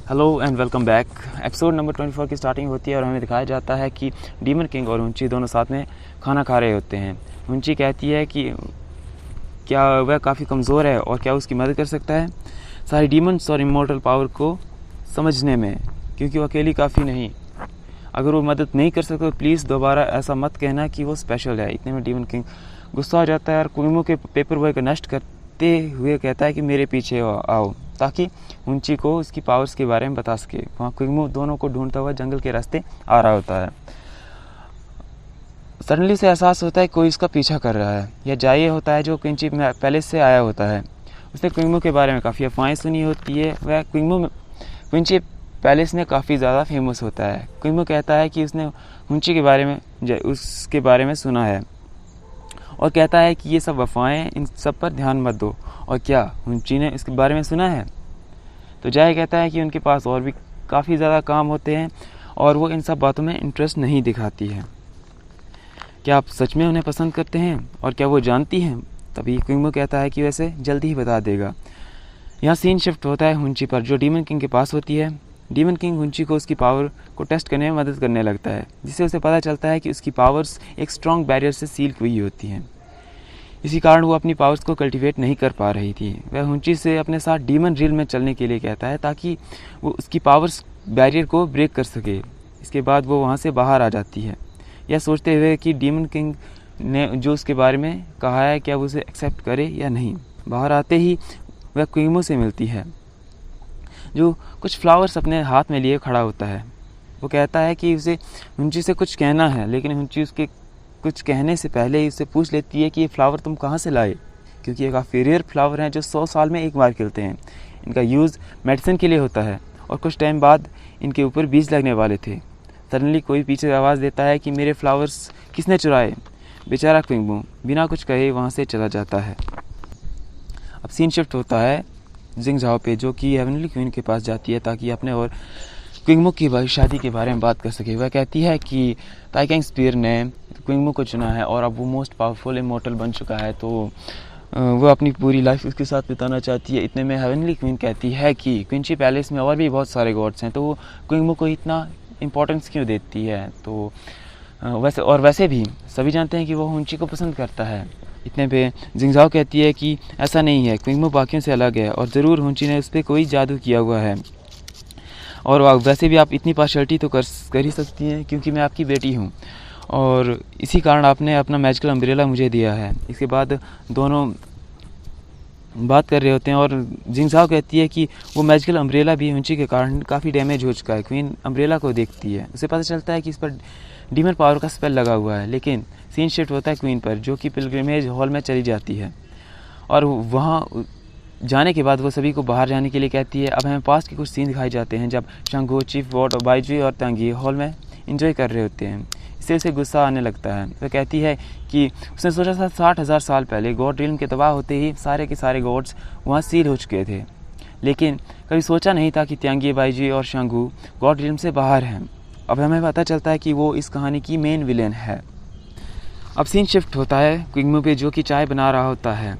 Hello and welcome back. Episode number 24 की starting होती है और हमें दिखाया जाता है कि डीमन किंग और हुंची दोनों साथ में खाना खा रहे होते हैं। हुंची कहती है कि क्या वह काफ़ी कमज़ोर है और क्या उसकी मदद कर सकता है सारी डीमंस और इमोर्टल पावर को समझने में, क्योंकि वो अकेली काफ़ी नहीं। अगर वो मदद नहीं कर सकते तो प्लीज़ दोबारा ऐसा मत कहना कि वो स्पेशल है। इतने में डीमन किंग गुस्सा हो जाता है और कुइमो के पेपर वर्क नष्ट करते हुए कहता है कि मेरे पीछे आओ, ताकि हुंची को उसकी पावर्स के बारे में बता सके। वहाँ कुइमो दोनों को ढूंढता हुआ जंगल के रास्ते आ रहा होता है। सडनली उसे एहसास होता है कोई उसका पीछा कर रहा है। यह जाइए होता है जो क्विंची पैलेस से आया होता है। उसने कुइमो के बारे में काफ़ी अफवाहें सुनी होती है। वह क्विंची पैलेस में काफ़ी ज़्यादा फेमस होता है। कुइमो कहता है कि उसने हुंची के बारे में उसके बारे में सुना है और कहता है कि ये सब अफवाहें, इन सब पर ध्यान मत दो। और क्या हुंची ने इसके बारे में सुना है? तो जाय कहता है कि उनके पास और भी काफ़ी ज़्यादा काम होते हैं और वो इन सब बातों में इंटरेस्ट नहीं दिखाती है। क्या आप सच में उन्हें पसंद करते हैं और क्या वो जानती हैं? तभी कुइमो कहता है कि वैसे जल्दी ही बता देगा। यहाँ सीन शिफ्ट होता है हुंची पर, जो डीमन किंग के पास होती है। डीमन किंग हुंची को उसकी पावर को टेस्ट करने में मदद करने लगता है, जिससे उसे पता चलता है कि उसकी पावर्स एक स्ट्रॉन्ग बैरियर से सील हुई होती हैं। इसी कारण वो अपनी पावर्स को कल्टीवेट नहीं कर पा रही थी। वह हुंची से अपने साथ डीमन रिल में चलने के लिए कहता है, ताकि वो उसकी पावर्स बैरियर को ब्रेक कर सके। इसके बाद वो वहाँ से बाहर आ जाती है, यह सोचते हुए कि डीमन किंग ने जो उसके बारे में कहा है क्या वो उसे एक्सेप्ट करे या नहीं। बाहर आते ही वह कुइमो से मिलती है, जो कुछ फ्लावर्स अपने हाथ में लिए खड़ा होता है। वो कहता है कि उसे हुंची से कुछ कहना है, लेकिन हुंची उसके कुछ कहने से पहले ही उससे पूछ लेती है कि ये फ्लावर तुम कहाँ से लाए, क्योंकि ये काफ़ी रेयर फ्लावर हैं जो 100 साल में एक बार खिलते हैं। इनका यूज़ मेडिसिन के लिए होता है और कुछ टाइम बाद इनके ऊपर बीज लगने वाले थे। सडनली कोई पीछे आवाज़ देता है कि मेरे फ्लावर्स किसने चुराए। बेचारा कुइमो बिना कुछ कहे वहाँ से चला जाता है। अब सीन शिफ्ट होता है जिंगझाओ पे, जो कि हेवनली क्वीन के पास जाती है ताकि अपने और कुइमो की शादी के बारे में बात कर सके। वह कहती है कि ताइकेंग स्पीयर ने कुइमो को चुना है और अब वो मोस्ट पावरफुल इमोर्टल बन चुका है, तो वो अपनी पूरी लाइफ उसके साथ बिताना चाहती है। इतने में हेवनली क्वीन कहती है कि क्विंची पैलेस में और भी बहुत सारे गॉड्स हैं, तो वो कुइमो को इतना इम्पोर्टेंस क्यों देती है। तो वैसे भी सभी जानते हैं कि वो हुंची को पसंद करता है। इतने पे जिंगझाओ कहती है कि ऐसा नहीं है, कुइमो बाकियों से अलग है और ज़रूर हुंची ने उस पर कोई जादू किया हुआ है। और वैसे भी आप इतनी पार्शलिटी तो कर ही सकती हैं, क्योंकि मैं आपकी बेटी हूँ और इसी कारण आपने अपना मैजिकल अम्ब्रेला मुझे दिया है। इसके बाद दोनों बात कर रहे होते हैं और जिंगझाओ कहती है कि वो मैजिकल अम्ब्रेला भी हुंची के कारण काफ़ी डैमेज हो चुका है। क्वीन अम्ब्रेला को देखती है, उसे पता चलता है कि इस पर डीमन पावर का स्पेल लगा हुआ है। लेकिन सीन शिफ्ट होता है क्वीन पर, जो कि पिलग्रिमेज हॉल में चली जाती है और वहाँ जाने के बाद वो सभी को बाहर जाने के लिए कहती है। अब हमें पास्ट के कुछ सीन दिखाए जाते हैं जब शांगो, चीफ वॉट और बाइजुई और तांगी हॉल में एंजॉय कर रहे होते हैं। इससे उसे गुस्सा आने लगता है। वह कहती है कि उसने सोचा था 60,000 साल पहले गॉड रिल्म के तबाह होते ही सारे के सारे गॉड्स वहाँ सील हो चुके थे, लेकिन कभी सोचा नहीं था कि त्यांगी, बाइजुई और शांगू गॉड रिल्म से बाहर हैं। अब हमें पता चलता है कि वो इस कहानी की मेन विलेन है। अब सीन शिफ्ट होता है कुइमो पे, जो कि चाय बना रहा होता है।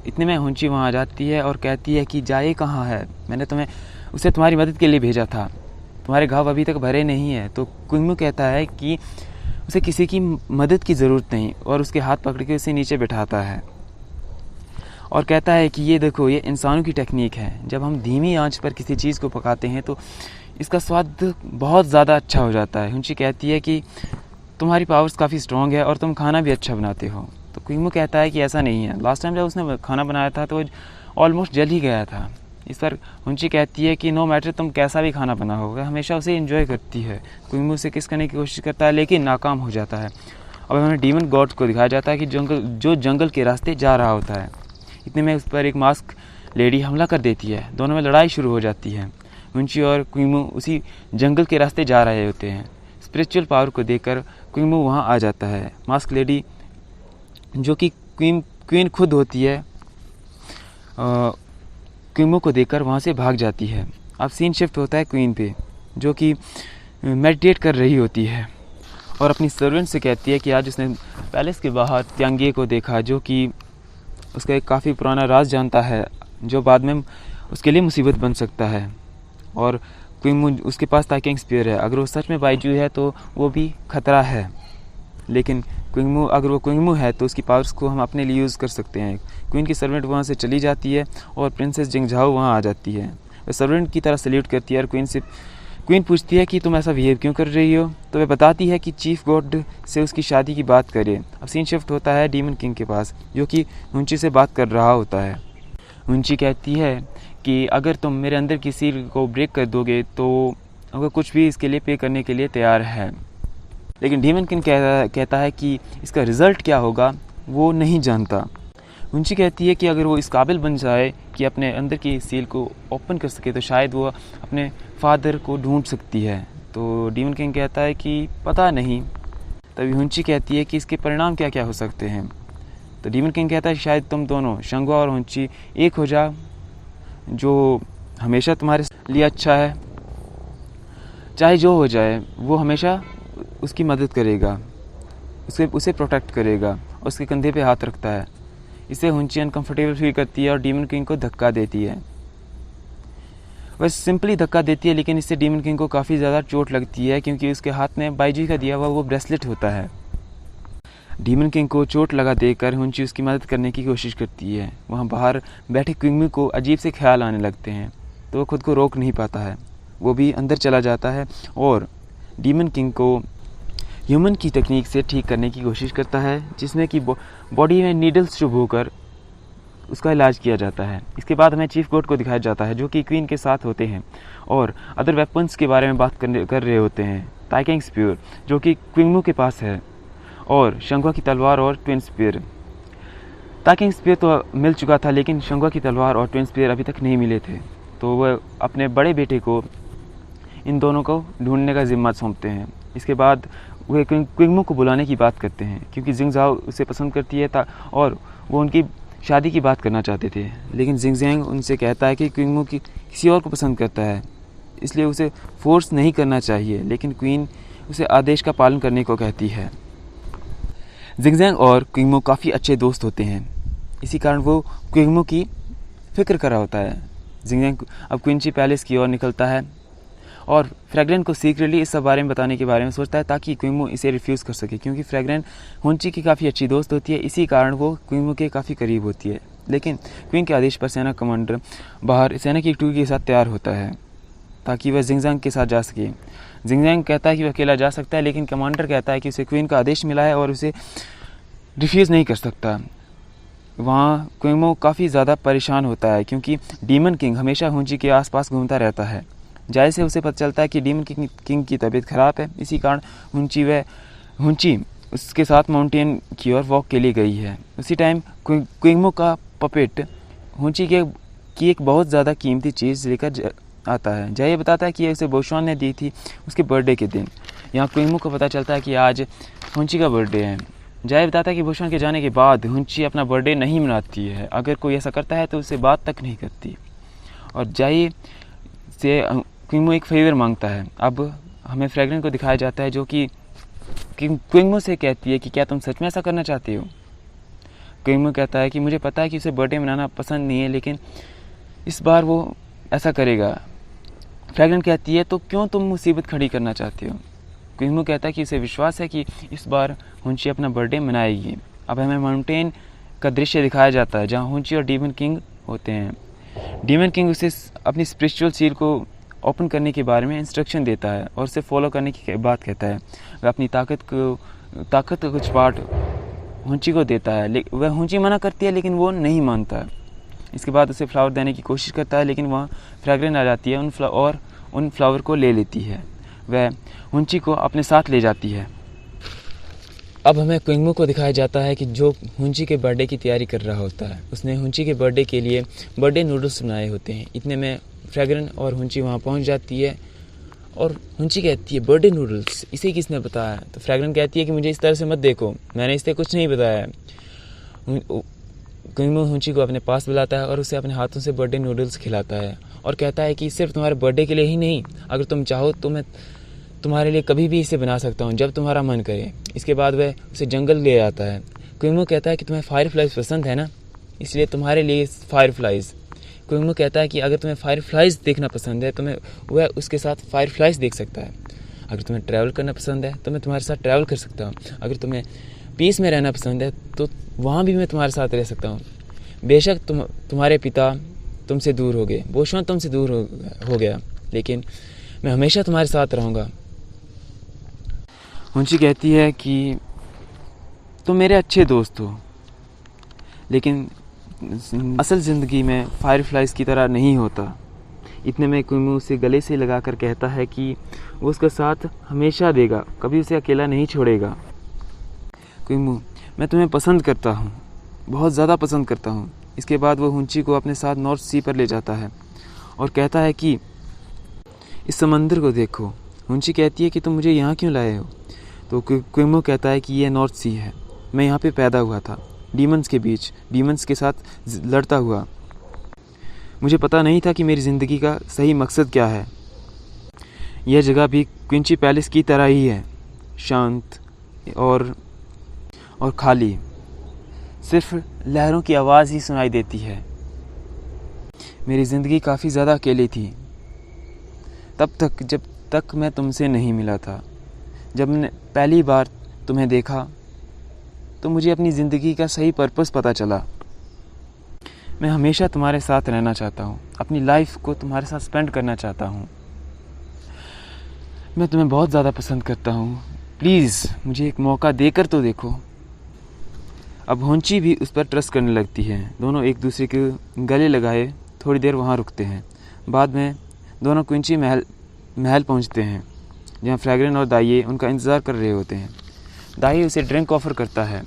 इतने में हुंची वहाँ आ जाती है और कहती है कि जाए कहाँ है, मैंने उसे तुम्हारी मदद के लिए भेजा था, तुम्हारे घाव अभी तक भरे नहीं है। तो कुइमो कहता है कि उसे किसी की मदद की ज़रूरत नहीं और उसके हाथ पकड़ के उसे नीचे बिठाता है और कहता है कि ये देखो, ये इंसानों की टेक्निक है। जब हम धीमी आंच पर किसी चीज़ को पकाते हैं तो इसका स्वाद बहुत ज़्यादा अच्छा हो जाता है। हुंची कहती है कि तुम्हारी पावर्स काफ़ी स्ट्रॉन्ग है और तुम खाना भी अच्छा बनाते हो। तो कुइमो कहता है कि ऐसा नहीं है, लास्ट टाइम जब उसने खाना बनाया था तो ऑलमोस्ट जल ही गया था। इस पर हुंची कहती है कि नो मैटर तुम कैसा भी खाना बना होगा, हमेशा उसे एंजॉय करती है। कुइमो उसे किस करने की कोशिश करता है लेकिन नाकाम हो जाता है। अब हमें डीमन गॉड को दिखाया जाता है कि जो जंगल के रास्ते जा रहा होता है। इतने में उस पर एक मास्क लेडी हमला कर देती है। दोनों में लड़ाई शुरू हो जाती है। हुंची और कुइमो उसी जंगल के रास्ते जा रहे होते हैं। स्पिरिचुअल पावर को देखकर कुइमो वहाँ आ जाता है। मास्क लेडी, जो कि क्वीन खुद होती है, कुइमो को देखकर वहाँ से भाग जाती है। अब सीन शिफ्ट होता है क्वीन पे, जो कि मेडिटेट कर रही होती है और अपनी सर्वेंट से कहती है कि आज उसने पैलेस के बाहर त्यांगी को देखा, जो कि उसका एक काफ़ी पुराना राज जानता है, जो बाद में उसके लिए मुसीबत बन सकता है। और क्विंगमू उसके पास ताकिंग स्पीयर है। अगर वो सच में बाइजू है तो वो भी खतरा है, लेकिन क्विंगमू अगर वो क्विंगमू है तो उसकी पावर्स को हम अपने लिए यूज़ कर सकते हैं। क्वीन की सर्वेंट वहाँ से चली जाती है और प्रिंसेस जिंगझाओ वहाँ आ जाती है। वह सर्वेंट की तरह सल्यूट करती है और क्वीन पूछती है कि तुम ऐसा बिहेव क्यों कर रही हो। तो वह बताती है कि चीफ गॉड से उसकी शादी की बात करे। अब सीन शिफ्ट होता है डीमन किंग के पास, जो कि हुंची से बात कर रहा होता है। हुंची कहती है कि अगर तुम मेरे अंदर की सील को ब्रेक कर दोगे तो अगर कुछ भी इसके लिए पे करने के लिए तैयार है। लेकिन डीमन किंग कहता है कि इसका रिज़ल्ट क्या होगा वो नहीं जानता। हुंची कहती है कि अगर वो इस काबिल बन जाए कि अपने अंदर की सील को ओपन कर सके तो शायद वो अपने फादर को ढूंढ सकती है। तो डीमन किंग कहता है कि पता नहीं। तभी हुंची कहती है कि इसके परिणाम क्या क्या हो सकते हैं। तो डीमन किंग कहता है शायद तुम दोनों शंगुआ और हुंची एक हो जाओ, जो हमेशा तुम्हारे लिए अच्छा है। चाहे जो हो जाए वो हमेशा उसकी मदद करेगा, उसे प्रोटेक्ट करेगा, उसके कंधे पे हाथ रखता है। इससे हुंची अनकंफर्टेबल फील करती है और डीमन किंग को धक्का देती है। वह सिंपली धक्का देती है, लेकिन इससे डीमन किंग को काफ़ी ज़्यादा चोट लगती है क्योंकि उसके हाथ में बाइजी का दिया हुआ वो ब्रेसलेट होता है। डीमन किंग को चोट लगा देकर हुंची उसकी मदद करने की कोशिश करती है। वहाँ बाहर बैठे क्विंगमू को अजीब से ख्याल आने लगते हैं, तो वो खुद को रोक नहीं पाता है। वो भी अंदर चला जाता है और डीमन किंग को ह्यूमन की टेक्निक से ठीक करने की कोशिश करता है, जिसमें कि बॉडी में नीडल्स चुभ होकर उसका इलाज किया जाता है। इसके बाद हमें चीफ गॉड को दिखाया जाता है, जो कि क्वीन के साथ होते हैं और अदर वेपन्स के बारे में बात कर रहे होते हैं। ताइकिंग स्पीयर जो कि क्विंगमू के पास है, और शंगुआ की तलवार और ट्विन स्पीयर। ताइकिंग स्पीयर तो मिल चुका था, लेकिन शंगुआ की तलवार और ट्विन स्पीयर अभी तक नहीं मिले थे। तो वह अपने बड़े बेटे को इन दोनों को ढूंढने का जिम्मा सौंपते हैं। इसके बाद वे क्विंगमू को बुलाने की बात करते हैं क्योंकि जिंगझाओ उसे पसंद करती है और वो उनकी शादी की बात करना चाहते थे। लेकिन जिंगज़ैंग उनसे कहता है कि क्विंगमू किसी और को पसंद करता है, इसलिए उसे फोर्स नहीं करना चाहिए। लेकिन क्वीन उसे आदेश का पालन करने को कहती है। जिंगज़ैंग और क्विंगमू काफ़ी अच्छे दोस्त होते हैं, इसी कारण वो क्विंगमू की फिक्र कर रहा होता है। जिंगज़ैंग अब क्विंची पैलेस की ओर निकलता है और फ्रैग्रेंट को सीक्रेटली इस सब बारे में बताने के बारे में सोचता है, ताकि क्विंगमू इसे रिफ्यूज़ कर सके, क्योंकि फ्रैग्रेंट हुंची की काफ़ी अच्छी दोस्त होती है। इसी कारण वो क्विंगमू के काफ़ी करीब होती है। लेकिन क्वीन के आदेश पर सेना कमांडर बाहर सेना की एक टुकड़ी के साथ तैयार होता है ताकि वह जिंगज़ैंग के साथ जा सके। जिंगज़ैंग कहता है कि वह अकेला जा सकता है, लेकिन कमांडर कहता है कि उसे क्वीन का आदेश मिला है और उसे रिफ्यूज़ नहीं कर सकता। वहाँ क्विंगमू काफ़ी ज़्यादा परेशान होता है क्योंकि डीमन किंग हमेशा हुंची के आसपास घूमता रहता है। जाहिर से उसे पता चलता है कि डीमन किंग की तबीयत ख़राब है। इसी कारण हुंची उसके साथ माउंटेन की ओर वॉक के लिए गई है। उसी टाइम क्विंगमू का पपेट हुंची की एक बहुत ज़्यादा कीमती चीज़ लेकर आता है। जाये बताता है कि ये उसे बोशवान ने दी थी उसके बर्थडे के दिन। यहाँ क्विंगमू को पता चलता है कि आज हुंची का बर्थडे है। जाये बताता है कि बोशवान के जाने के बाद हुंची अपना बर्थडे नहीं मनाती है। अगर कोई ऐसा करता है तो उसे बात तक नहीं करती। और जाये से क्विंगमू एक फेवर मांगता है। अब हमें फ्रैग्रेंट को दिखाया जाता है, जो कि क्विंगमू से कहती है कि क्या तुम सच में ऐसा करना चाहते हो। क्विंगमू कहता है कि मुझे पता है कि उसे बर्थडे मनाना पसंद नहीं है, लेकिन इस बार वो ऐसा करेगा। फ्रैग्रेंट कहती है तो क्यों तुम मुसीबत खड़ी करना चाहते हो। क्विंगमू कहता है कि उसे विश्वास है कि इस बार हुंची अपना बर्थडे मनाएगी। अब हमें माउंटेन का दृश्य दिखाया जाता है जहाँ हुंची और डीमन किंग होते हैं। डीमन किंग उसे अपनी स्पिरिचुअल सील को ओपन करने के बारे में इंस्ट्रक्शन देता है और उसे फॉलो करने की बात कहता है। वह अपनी ताकत का कुछ पार्ट हुंची को देता है। वह हुंची मना करती है, लेकिन वो नहीं मानता। इसके बाद उसे फ्लावर देने की कोशिश करता है, लेकिन वहाँ फ्रैग्रेंट आ जाती है उन फ्लावर को ले लेती है। वह हुंची को अपने साथ ले जाती है। अब हमें क्विंगमू को दिखाया जाता है कि जो हुंची के बर्थडे की तैयारी कर रहा होता है। उसने हुंची के बर्थडे के लिए बर्थडे नूडल्स बनाए होते हैं। इतने में फ्रैग्रेंट और हुंची वहाँ पहुँच जाती है और हुंची कहती है बर्थडे नूडल्स, इसे किसने बताया। तो फ्रैग्रेंट कहती है कि मुझे इस तरह से मत देखो, मैंने इससे कुछ नहीं बताया। क्विंगमू हुंची को अपने पास बुलाता है और उसे अपने हाथों से बर्थडे नूडल्स खिलाता है और कहता है कि सिर्फ तुम्हारे बर्थडे के लिए ही नहीं, अगर तुम चाहो तो मैं तुम्हारे लिए कभी भी इसे बना सकता हूँ जब तुम्हारा मन करे। इसके बाद वह उसे जंगल ले आता है। क्विंगमू कहता है कि तुम्हें फायरफ्लाइज पसंद है ना, इसलिए तुम्हारे लिए फायरफ्लाइज। क्विंगमू कहता है कि अगर तुम्हें फायरफ्लाइज देखना पसंद है तो वह उसके साथ फायरफ्लाइज देख सकता है। अगर तुम्हें ट्रैवल करना पसंद है तो मैं तुम्हारे साथ ट्रैवल कर सकता हूँ। अगर तुम्हें पीस में रहना पसंद है तो वहाँ भी मैं तुम्हारे साथ रह सकता हूँ। बेशक तुम्हारे पिता तुमसे दूर हो गए, बोशवान तुमसे दूर हो गया, लेकिन मैं हमेशा तुम्हारे साथ रहूँगा। हुंची कहती है कि तुम मेरे अच्छे दोस्त हो, लेकिन असल ज़िंदगी में फायरफ्लाइज की तरह नहीं होता। इतने में क्विंगमू उसे गले से लगा कर कहता है कि वो उसका साथ हमेशा देगा, कभी उसे अकेला नहीं छोड़ेगा। क्विंगमू, मैं तुम्हें पसंद करता हूँ, बहुत ज़्यादा पसंद करता हूँ। इसके बाद वो हुंची को अपने साथ नॉर्थ सी पर ले जाता है और कहता है कि इस समंदर को देखो। हुंची कहती है कि तुम मुझे यहाँ क्यों लाए हो? तो क्विंगमू कहता है कि ये नॉर्थ सी है, मैं यहाँ पे पैदा हुआ था, डीमंस के बीच, डीमंस के साथ लड़ता हुआ। मुझे पता नहीं था कि मेरी ज़िंदगी का सही मकसद क्या है। यह जगह भी क्विंची पैलेस की तरह ही है, शांत और खाली, सिर्फ लहरों की आवाज़ ही सुनाई देती है। मेरी ज़िंदगी काफ़ी ज़्यादा अकेली थी तब तक जब तक मैं तुमसे नहीं मिला था। जब मैंने पहली बार तुम्हें देखा तो मुझे अपनी ज़िंदगी का सही पर्पस पता चला। मैं हमेशा तुम्हारे साथ रहना चाहता हूँ, अपनी लाइफ को तुम्हारे साथ स्पेंड करना चाहता हूँ। मैं तुम्हें बहुत ज़्यादा पसंद करता हूँ, प्लीज़ मुझे एक मौका देकर तो देखो। अब हुंची भी उस पर ट्रस्ट करने लगती है। दोनों एक दूसरे के गले लगाए थोड़ी देर वहाँ रुकते हैं। बाद में दोनों क्विंची महल पहुँचते हैं, जहाँ फ्रैग्रेन और दाइये उनका इंतज़ार कर रहे होते हैं। दाइये उसे ड्रिंक ऑफ़र करता है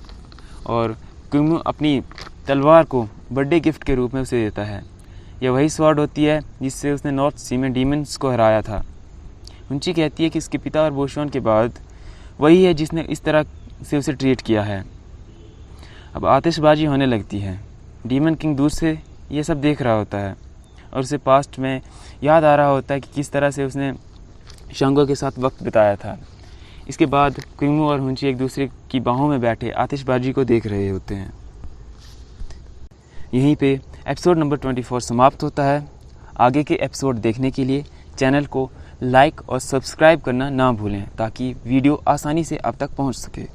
और क्विंगमू अपनी तलवार को बर्थडे गिफ्ट के रूप में उसे देता है। यह वही स्वॉर्ड होती है जिससे उसने नॉर्थ सी में डीमंस को हराया था। हुंची कहती है कि उसके पिता और बोशवान के बाद वही है जिसने इस तरह से उसे ट्रीट किया है। अब आतिशबाजी होने लगती है। डीमन किंग दूर से ये सब देख रहा होता है और उसे पास्ट में याद आ रहा होता है कि किस तरह से उसने शांगो के साथ वक्त बिताया था। इसके बाद क्विंगमू और हुंची एक दूसरे की बाहों में बैठे आतिशबाजी को देख रहे होते हैं। यहीं पे एपिसोड नंबर 24 समाप्त होता है। आगे के एपिसोड देखने के लिए चैनल को लाइक और सब्सक्राइब करना ना भूलें ताकि वीडियो आसानी से आप तक पहुंच सके।